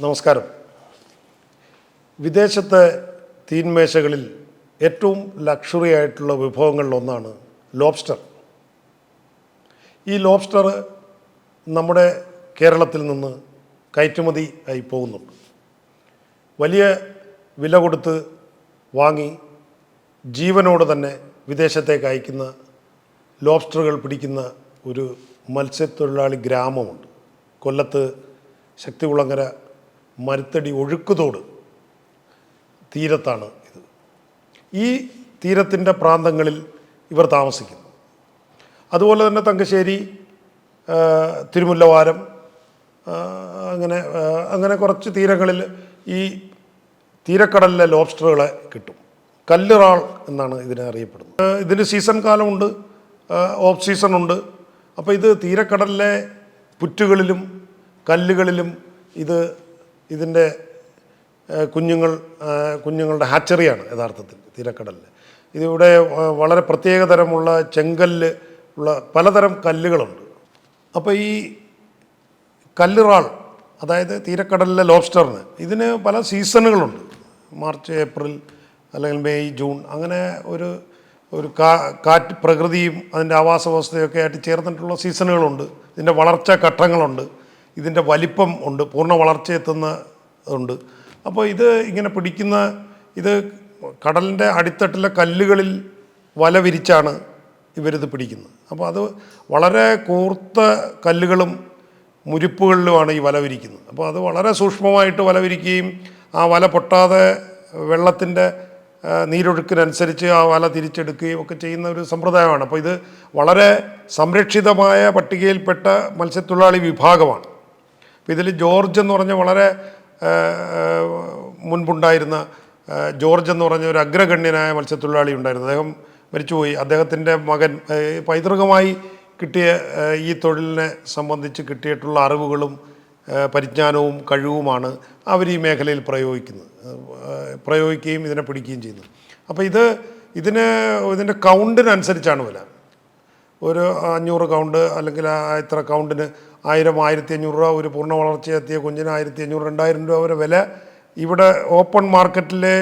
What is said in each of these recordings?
നമസ്കാരം. വിദേശത്തെ തീൻമേശകളിൽ ഏറ്റവും ലക്ഷറി ആയിട്ടുള്ള വിഭവങ്ങളിലൊന്നാണ് ലോബ്സ്റ്റർ. ഈ ലോബ്സ്റ്റർ നമ്മുടെ കേരളത്തിൽ നിന്ന് കയറ്റുമതി ആയി പോകുന്നുണ്ട്. വലിയ വില കൊടുത്ത് വാങ്ങി ജീവനോട് തന്നെ വിദേശത്തേക്ക് അയക്കുന്ന ലോബ്സ്റ്ററുകൾ പിടിക്കുന്ന ഒരു മത്സ്യത്തൊഴിലാളി ഗ്രാമമുണ്ട്. കൊല്ലത്ത് ശക്തികുളങ്ങര മരുത്തടി ഒഴുക്കുതോട് തീരത്താണ് ഇത്. ഈ തീരത്തിൻ്റെ പ്രാന്തങ്ങളിൽ ഇവർ താമസിക്കുന്നു. അതുപോലെ തന്നെ തങ്കശ്ശേരി, തിരുമുല്ലവാരം, അങ്ങനെ കുറച്ച് തീരങ്ങളിൽ ഈ തീരക്കടലിലെ ലോബ്സ്റ്ററുകളെ കിട്ടും. കല്ലിറാൾ എന്നാണ് ഇതിനെ അറിയപ്പെടുന്നത്. ഇതിന് സീസൺ കാലമുണ്ട്, ഓഫ് സീസണുണ്ട്. അപ്പോൾ ഇത് തീരക്കടലിലെ പുറ്റുകളിലും കല്ലുകളിലും ഇതിൻ്റെ കുഞ്ഞുങ്ങളുടെ ഹാച്ചറിയാണ് യഥാർത്ഥത്തിൽ തീരക്കടലിൽ. ഇതിവിടെ വളരെ പ്രത്യേകതരമുള്ള ചെങ്കല്ല് ഉള്ള പലതരം കല്ലുകളുണ്ട്. അപ്പോൾ ഈ കല്ലിറാൾ, അതായത് തീരക്കടലിലെ ലോബ്സ്റ്ററിന് ഇതിന് പല സീസണുകളുണ്ട്. മാർച്ച്, ഏപ്രിൽ, അല്ലെങ്കിൽ മെയ്, ജൂൺ, അങ്ങനെ ഒരു കാറ്റ്, പ്രകൃതിയും അതിൻ്റെ ആവാസ വ്യവസ്ഥയൊക്കെ ആയിട്ട് ചേർന്നിട്ടുള്ള സീസണുകളുണ്ട്. ഇതിൻ്റെ വളർച്ചാ ഘട്ടങ്ങളുണ്ട്, ഇതിൻ്റെ വലിപ്പം ഉണ്ട്, പൂർണ്ണ വളർച്ചയെത്തുന്ന ഉണ്ട്. അപ്പോൾ ഇത് ഇങ്ങനെ പിടിക്കുന്ന, ഇത് കടലിൻ്റെ അടിത്തട്ടിലെ കല്ലുകളിൽ വല വിരിച്ചാണ് ഇവരിത് പിടിക്കുന്നത്. അപ്പോൾ അത് വളരെ കൂർത്ത കല്ലുകളും മുരിപ്പുകളിലുമാണ് ഈ വല വിരിക്കുന്നത്. അപ്പോൾ അത് വളരെ സൂക്ഷ്മമായിട്ട് വല വിരിക്കുകയും ആ വല പൊട്ടാതെ വെള്ളത്തിൻ്റെ നീരൊഴുക്കിനനുസരിച്ച് ആ വല തിരിച്ചെടുക്കുകയും ഒക്കെ ചെയ്യുന്ന ഒരു സമ്പ്രദായമാണ്. അപ്പോൾ ഇത് വളരെ സംരക്ഷിതമായ പട്ടികയിൽപ്പെട്ട മത്സ്യത്തൊഴിലാളി വിഭാഗമാണ്. അപ്പോൾ ഇതിൽ ജോർജ് എന്ന് പറഞ്ഞ വളരെ മുൻപുണ്ടായിരുന്ന ജോർജ് എന്ന് പറഞ്ഞ ഒരു അഗ്രഗണ്യനായ മത്സ്യത്തൊഴിലാളി ഉണ്ടായിരുന്നു. അദ്ദേഹം മരിച്ചുപോയി. അദ്ദേഹത്തിൻ്റെ മകൻ പൈതൃകമായി കിട്ടിയ ഈ തൊഴിലിനെ സംബന്ധിച്ച് കിട്ടിയിട്ടുള്ള അറിവുകളും പരിജ്ഞാനവും കഴിവുമാണ് അവർ ഈ മേഖലയിൽ പ്രയോഗിക്കുകയും ഇതിനെ പിടിക്കുകയും ചെയ്യുന്നത്. അപ്പോൾ ഇതിൻ്റെ കൗണ്ടിനനുസരിച്ചാണ് വില. ഒരു 500 കൗണ്ട് അല്ലെങ്കിൽ ഇത്ര കൗണ്ടിന് 1000, 1500 രൂപ. ഒരു പൂർണ്ണ വളർച്ചയെത്തിയ കുഞ്ഞിന് 1500, 2000 രൂപ വരെ വില. ഇവിടെ ഓപ്പൺ മാർക്കറ്റിലെ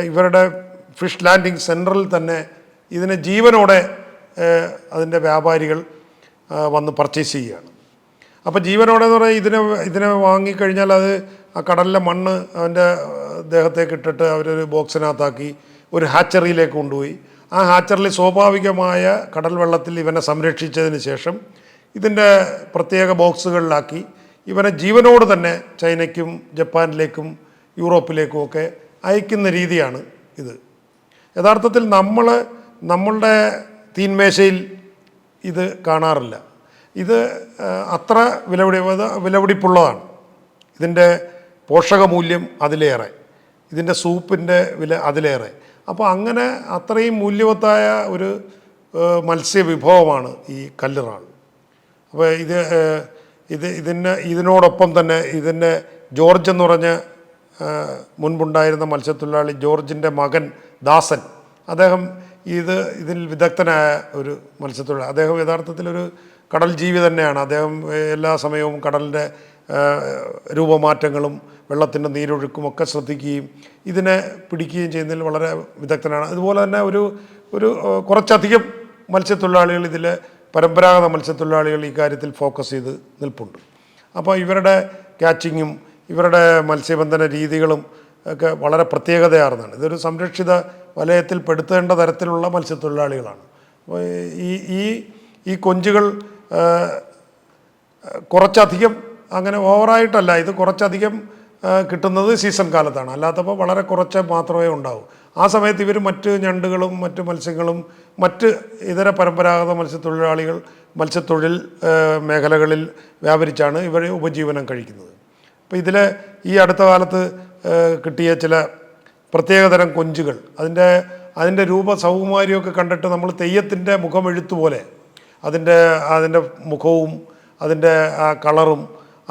ഇവരുടെ ഫിഷ് ലാൻഡിങ് സെൻറ്ററിൽ തന്നെ ഇതിനെ ജീവനോടെ അതിൻ്റെ വ്യാപാരികൾ വന്ന് പർച്ചേസ് ചെയ്യുകയാണ്. അപ്പോൾ ജീവനോടെ എന്ന് പറഞ്ഞാൽ ഇതിനെ വാങ്ങിക്കഴിഞ്ഞാൽ അത് ആ കടലിലെ മണ്ണ് അവൻ്റെ ദേഹത്തേക്ക് ഇട്ടിട്ട് അവരൊരു ബോക്സിനകത്താക്കി ഒരു ഹാച്ചറിയിലേക്ക് കൊണ്ടുപോയി ആ ഹാച്ചറിൽ സ്വാഭാവികമായ കടൽ വെള്ളത്തിൽ ഇവനെ സംരക്ഷിച്ചതിന് ശേഷം ഇതിൻ്റെ പ്രത്യേക ബോക്സുകളിലാക്കി ഇവനെ ജീവനോട് തന്നെ ചൈനയ്ക്കും ജപ്പാനിലേക്കും യൂറോപ്പിലേക്കും ഒക്കെ അയക്കുന്ന രീതിയാണ് ഇത്. യഥാർത്ഥത്തിൽ നമ്മളുടെ തീൻമേശയിൽ ഇത് കാണാറില്ല. ഇത് അത്ര വിലപിടിപ്പുള്ളതാണ്. ഇതിൻ്റെ പോഷകമൂല്യം അതിലേറെ, ഇതിൻ്റെ സൂപ്പിൻ്റെ വില അതിലേറെ. അപ്പോൾ അങ്ങനെ അത്രയും മൂല്യവത്തായ ഒരു മത്സ്യവിഭവമാണ് ഈ കല്ലിറാൾ. അപ്പോൾ ഇതിനോടൊപ്പം തന്നെ ഇതിൻ്റെ ജോർജ് എന്ന് പറഞ്ഞ മുൻപുണ്ടായിരുന്ന മത്സ്യത്തൊഴിലാളി ജോർജിൻ്റെ മകൻ ദാസൻ, അദ്ദേഹം ഇതിൽ വിദഗ്ധനായ ഒരു മത്സ്യത്തൊഴിലാളി. അദ്ദേഹം യഥാർത്ഥത്തിലൊരു കടൽ ജീവി തന്നെയാണ്. അദ്ദേഹം എല്ലാ സമയവും കടലിൻ്റെ രൂപമാറ്റങ്ങളും വെള്ളത്തിൻ്റെ നീരൊഴുക്കും ഒക്കെ ശ്രദ്ധിക്കുകയും ഇതിനെ പിടിക്കുകയും ചെയ്യുന്നതിൽ വളരെ വിദഗ്ധനാണ്. അതുപോലെ തന്നെ ഒരു കുറച്ചധികം മത്സ്യത്തൊഴിലാളികൾ ഇതിൽ പരമ്പരാഗത മത്സ്യത്തൊഴിലാളികൾ ഈ കാര്യത്തിൽ ഫോക്കസ് ചെയ്ത് നിൽപ്പുണ്ട്. അപ്പോൾ ഇവരുടെ ക്യാച്ചിങ്ങും ഇവരുടെ മത്സ്യബന്ധന രീതികളും ഒക്കെ വളരെ പ്രത്യേകതയാർന്നതാണ്. ഇതൊരു സംരക്ഷിത വലയത്തിൽ പെടുത്തേണ്ട തരത്തിലുള്ള മത്സ്യത്തൊഴിലാളികളാണ്. അപ്പോൾ ഈ കൊഞ്ചുകൾ കുറച്ചധികം, അങ്ങനെ ഓവറായിട്ടല്ല, ഇത് കുറച്ചധികം കിട്ടുന്നത് സീസൺ കാലത്താണ്. അല്ലാത്തപ്പോൾ വളരെ കുറച്ച് മാത്രമേ ഉണ്ടാവൂ. ആ സമയത്ത് ഇവർ മറ്റ് ഞണ്ടുകളും മറ്റ് മത്സ്യങ്ങളും മറ്റ് ഇതര പരമ്പരാഗത മത്സ്യത്തൊഴിൽ മേഖലകളിൽ വ്യാപരിച്ചാണ് ഇവർ ഉപജീവനം കഴിക്കുന്നത്. അപ്പോൾ ഈ അടുത്ത കാലത്ത് കിട്ടിയ ചില പ്രത്യേകതരം കൊഞ്ചുകൾ, അതിൻ്റെ രൂപ സൗകുമാര്യമൊക്കെ കണ്ടിട്ട് നമ്മൾ തെയ്യത്തിൻ്റെ മുഖമെഴുത്ത് പോലെ അതിൻ്റെ മുഖവും അതിൻ്റെ ആ കളറും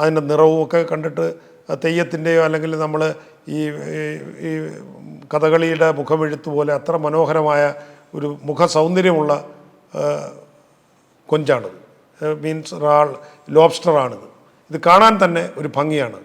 അതിൻ്റെ നിറവും ഒക്കെ കണ്ടിട്ട് തെയ്യത്തിൻ്റെയോ അല്ലെങ്കിൽ നമ്മൾ ഈ കഥകളിയുടെ മുഖമെഴുത്ത് പോലെ അത്ര മനോഹരമായ ഒരു മുഖ സൗന്ദര്യമുള്ള കൊഞ്ചാണിത്. മീൻസ് ലോബ്സ്റ്ററാണിത്. ഇത് കാണാൻ തന്നെ ഒരു ഭംഗിയാണ്.